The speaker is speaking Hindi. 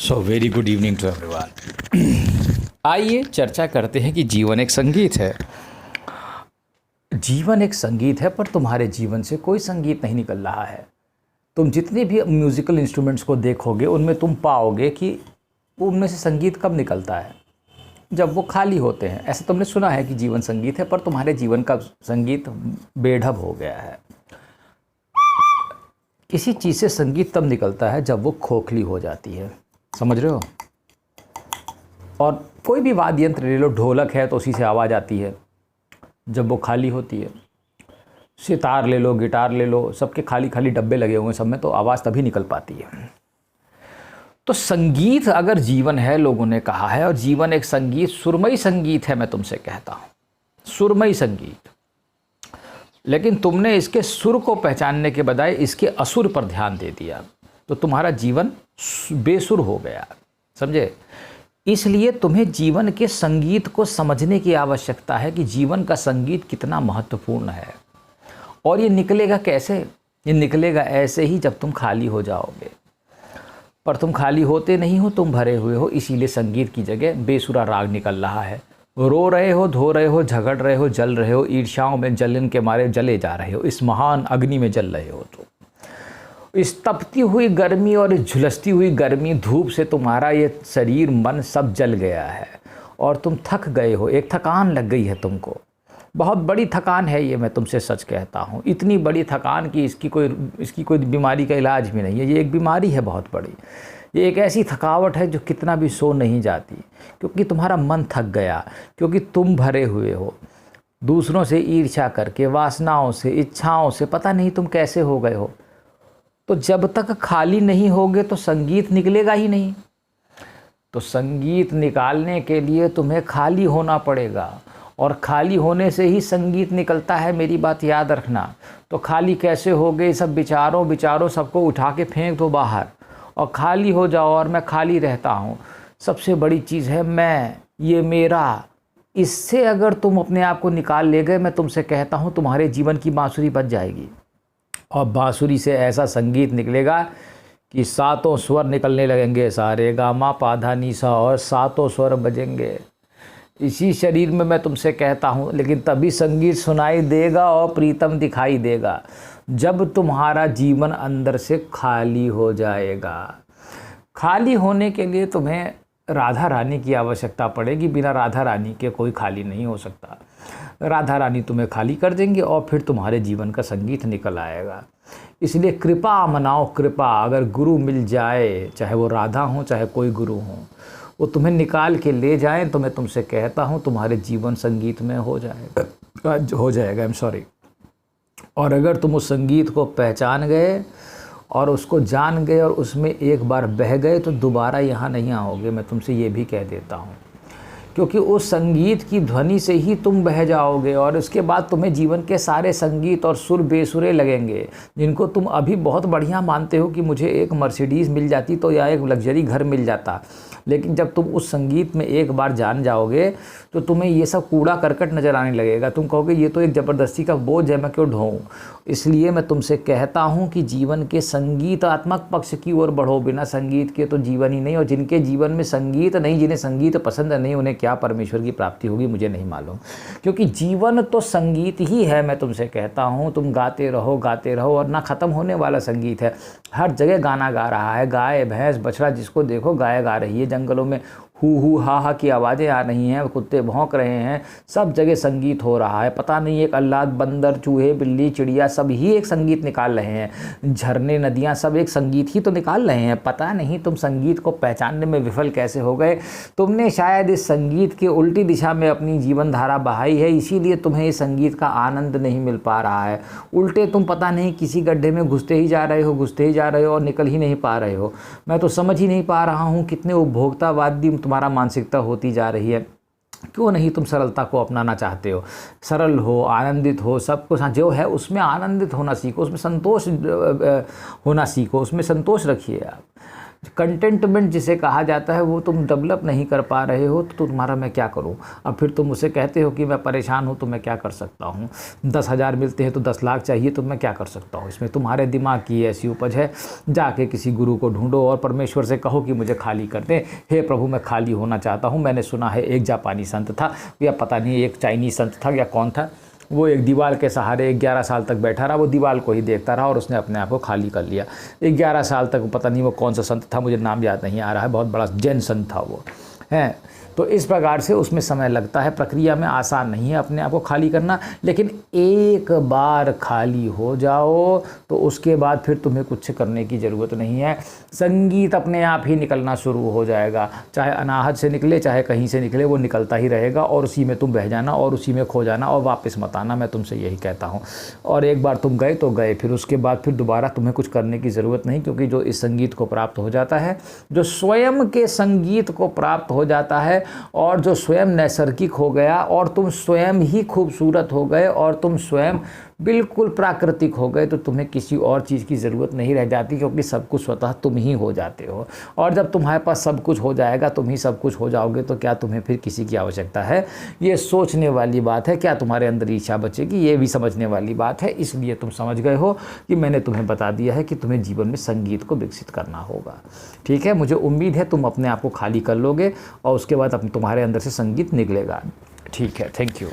So very good evening to everyone. आइए चर्चा करते हैं कि जीवन एक संगीत है। जीवन एक संगीत है, पर तुम्हारे जीवन से कोई संगीत नहीं निकल रहा है। तुम जितने भी म्यूज़िकल इंस्ट्रूमेंट्स को देखोगे उनमें तुम पाओगे कि उनमें से संगीत कब निकलता है, जब वो खाली होते हैं। ऐसा तुमने सुना है कि जीवन संगीत है, पर तुम्हारे जीवन का संगीत बेढब हो गया है। किसी चीज़ से संगीत तब निकलता है जब वो खोखली हो जाती है, समझ रहे हो। और कोई भी वाद्य यंत्र ले लो, ढोलक है तो उसी से आवाज़ आती है जब वो खाली होती है। सितार ले लो, गिटार ले लो, सबके खाली खाली डब्बे लगे हुए हैं सब में, तो आवाज़ तभी निकल पाती है। तो संगीत अगर जीवन है, लोगों ने कहा है, और जीवन एक संगीत, सुरमई संगीत है, मैं तुमसे कहता हूँ सुरमई संगीत। लेकिन तुमने इसके सुर को पहचानने के बजाय इसके असुर पर ध्यान दे दिया, तो तुम्हारा जीवन बेसुर हो गया, समझे। इसलिए तुम्हें जीवन के संगीत को समझने की आवश्यकता है कि जीवन का संगीत कितना महत्वपूर्ण है। और ये निकलेगा कैसे? ये निकलेगा ऐसे ही जब तुम खाली हो जाओगे। पर तुम खाली होते नहीं हो, तुम भरे हुए हो। इसीलिए संगीत की जगह बेसुरा राग निकल रहा है। रो रहे हो, धो रहे हो, झगड़ रहे हो, जल रहे हो, ईर्ष्याओं में जलन के मारे जले जा रहे हो, इस महान अग्नि में जल रहे हो। तो इस तपती हुई गर्मी और इस झुलसती हुई गर्मी धूप से तुम्हारा ये शरीर मन सब जल गया है और तुम थक गए हो। एक थकान लग गई है तुमको, बहुत बड़ी थकान है ये, मैं तुमसे सच कहता हूँ। इतनी बड़ी थकान कि इसकी कोई बीमारी का इलाज भी नहीं है। ये एक बीमारी है बहुत बड़ी। ये एक ऐसी थकावट है जो कितना भी सो नहीं जाती, क्योंकि तुम्हारा मन थक गया, क्योंकि तुम भरे हुए हो दूसरों से ईर्ष्या करके, वासनाओं से, इच्छाओं से, पता नहीं तुम कैसे हो गए हो। तो जब तक खाली नहीं होगे तो संगीत निकलेगा ही नहीं। तो संगीत निकालने के लिए तुम्हें खाली होना पड़ेगा, और खाली होने से ही संगीत निकलता है, मेरी बात याद रखना। तो खाली कैसे हो गए? सब विचारों सबको उठा के फेंक दो बाहर और खाली हो जाओ। और मैं खाली रहता हूँ, सबसे बड़ी चीज़ है मैं, ये मेरा। इससे अगर तुम अपने आप को निकाल ले गए, मैं तुमसे कहता हूँ तुम्हारे जीवन की बांसुरी बज जाएगी। और बांसुरी से ऐसा संगीत निकलेगा कि सातों स्वर निकलने लगेंगे, सारे गामा पाधा नीसा, और सातों स्वर बजेंगे इसी शरीर में, मैं तुमसे कहता हूँ। लेकिन तभी संगीत सुनाई देगा और प्रीतम दिखाई देगा जब तुम्हारा जीवन अंदर से खाली हो जाएगा। खाली होने के लिए तुम्हें राधा रानी की आवश्यकता पड़ेगी। बिना राधा रानी के कोई खाली नहीं हो सकता। राधा रानी तुम्हें खाली कर देंगे और फिर तुम्हारे जीवन का संगीत निकल आएगा। इसलिए कृपा मनाओ, कृपा। अगर गुरु मिल जाए, चाहे वो राधा हो चाहे कोई गुरु हो, वो तुम्हें निकाल के ले जाएं, तो मैं तुमसे कहता हूँ तुम्हारे जीवन संगीत में हो जाएगा। I am sorry. और अगर तुम उस संगीत को पहचान गए और उसको जान गए और उसमें एक बार बह गए, तो दोबारा यहाँ नहीं आओगे, मैं तुमसे ये भी कह देता हूँ। क्योंकि उस संगीत की ध्वनि से ही तुम बह जाओगे, और उसके बाद तुम्हें जीवन के सारे संगीत और सुर बेसुरे लगेंगे, जिनको तुम अभी बहुत बढ़िया मानते हो कि मुझे एक मर्सिडीज़ मिल जाती तो, या एक लग्जरी घर मिल जाता। लेकिन जब तुम उस संगीत में एक बार जान जाओगे तो तुम्हें ये सब कूड़ा करकट नज़र आने लगेगा। तुम कहोगे ये तो एक ज़बरदस्ती का बोझ है, मैं क्यों ढोऊं। इसलिए मैं तुमसे कहता हूँ कि जीवन के संगीतात्मक पक्ष की ओर बढ़ो। बिना संगीत के तो जीवन ही नहीं। और जिनके जीवन में संगीत नहीं, जिन्हें संगीत पसंद नहीं, उन्हें क्या परमेश्वर की प्राप्ति होगी मुझे नहीं मालूम। क्योंकि जीवन तो संगीत ही है, मैं तुमसे कहता हूँ। तुम गाते रहो, और ना ख़त्म होने वाला संगीत है। हर जगह गाना गा रहा है, गाय भैंस बछड़ा जिसको देखो गाय गा रही है। जंगलों में हू हा हा की आवाज़ें आ रही हैं, कुत्ते भौंक रहे हैं, सब जगह संगीत हो रहा है। पता नहीं एक अल्लाह, बंदर, चूहे, बिल्ली, चिड़िया सब ही एक संगीत निकाल रहे हैं। झरने, नदियाँ सब एक संगीत ही तो निकाल रहे हैं। पता नहीं तुम संगीत को पहचानने में विफल कैसे हो गए। तुमने शायद इस संगीत के उल्टी दिशा में अपनी जीवन धारा बहाई है, इसीलिए तुम्हें इस संगीत का आनंद नहीं मिल पा रहा है। उल्टे तुम पता नहीं किसी गड्ढे में घुसते ही जा रहे हो और निकल ही नहीं पा रहे हो। मैं तो समझ ही नहीं पा रहा हूँ कितने उपभोक्तावादी तुम्हारा मानसिकता होती जा रही है। क्यों नहीं तुम सरलता को अपनाना चाहते हो? सरल हो, आनंदित हो, सब कुछ जो है उसमें आनंदित होना सीखो, उसमें संतोष होना सीखो, उसमें संतोष रखिए आप। कंटेंटमेंट जिसे कहा जाता है वो तुम डेवलप नहीं कर पा रहे हो, तो तुम्हारा मैं क्या करूं। अब फिर तुम मुझसे कहते हो कि मैं परेशान हूं, तो मैं क्या कर सकता हूं। 10,000 मिलते हैं तो 10 लाख चाहिए, तो मैं क्या कर सकता हूं। इसमें तुम्हारे दिमाग की ऐसी उपज है। जाके किसी गुरु को ढूंढो और परमेश्वर से कहो कि मुझे खाली कर दे। हे प्रभु, मैं खाली होना चाहता हूँ। मैंने सुना है एक जापानी संत था, या पता नहीं एक चाइनीज संत था या कौन था, वो एक दीवार के सहारे 11 साल तक बैठा रहा। वो दीवार को ही देखता रहा और उसने अपने आप को खाली कर लिया। 11 साल तक, पता नहीं वो कौन सा संत था, मुझे नाम याद नहीं आ रहा है, बहुत बड़ा जैन संत था वो है। तो इस प्रकार से उसमें समय लगता है, प्रक्रिया में आसान नहीं है अपने आप को खाली करना। लेकिन एक बार खाली हो जाओ तो उसके बाद फिर तुम्हें कुछ करने की ज़रूरत नहीं है। संगीत अपने आप ही निकलना शुरू हो जाएगा, चाहे अनाहत से निकले चाहे कहीं से निकले, वो निकलता ही रहेगा। और उसी में तुम बह जाना और उसी में खो जाना और वापस मत आना, मैं तुमसे यही कहता हूँ। और एक बार तुम गए तो गए, फिर उसके बाद फिर दोबारा तुम्हें कुछ करने की ज़रूरत नहीं, क्योंकि जो इस संगीत को प्राप्त हो जाता है, जो स्वयं के संगीत को प्राप्त हो जाता है, और जो स्वयं नैसर्गिक हो गया, और तुम स्वयं ही खूबसूरत हो गए, और तुम स्वयं बिल्कुल प्राकृतिक हो गए, तो तुम्हें किसी और चीज़ की ज़रूरत नहीं रह जाती, क्योंकि सब कुछ स्वतः तुम ही हो जाते हो। और जब तुम्हारे पास सब कुछ हो जाएगा, तुम ही सब कुछ हो जाओगे, तो क्या तुम्हें फिर किसी की आवश्यकता है। ये सोचने वाली बात है। क्या तुम्हारे अंदर इच्छा बचेगी, ये भी समझने वाली बात है। इसलिए तुम समझ गए हो कि मैंने तुम्हें बता दिया है कि तुम्हें जीवन में संगीत को विकसित करना होगा। ठीक है, मुझे उम्मीद है तुम अपने आप को खाली कर लोगे और उसके बाद तुम्हारे अंदर से संगीत निकलेगा। ठीक है, थैंक यू।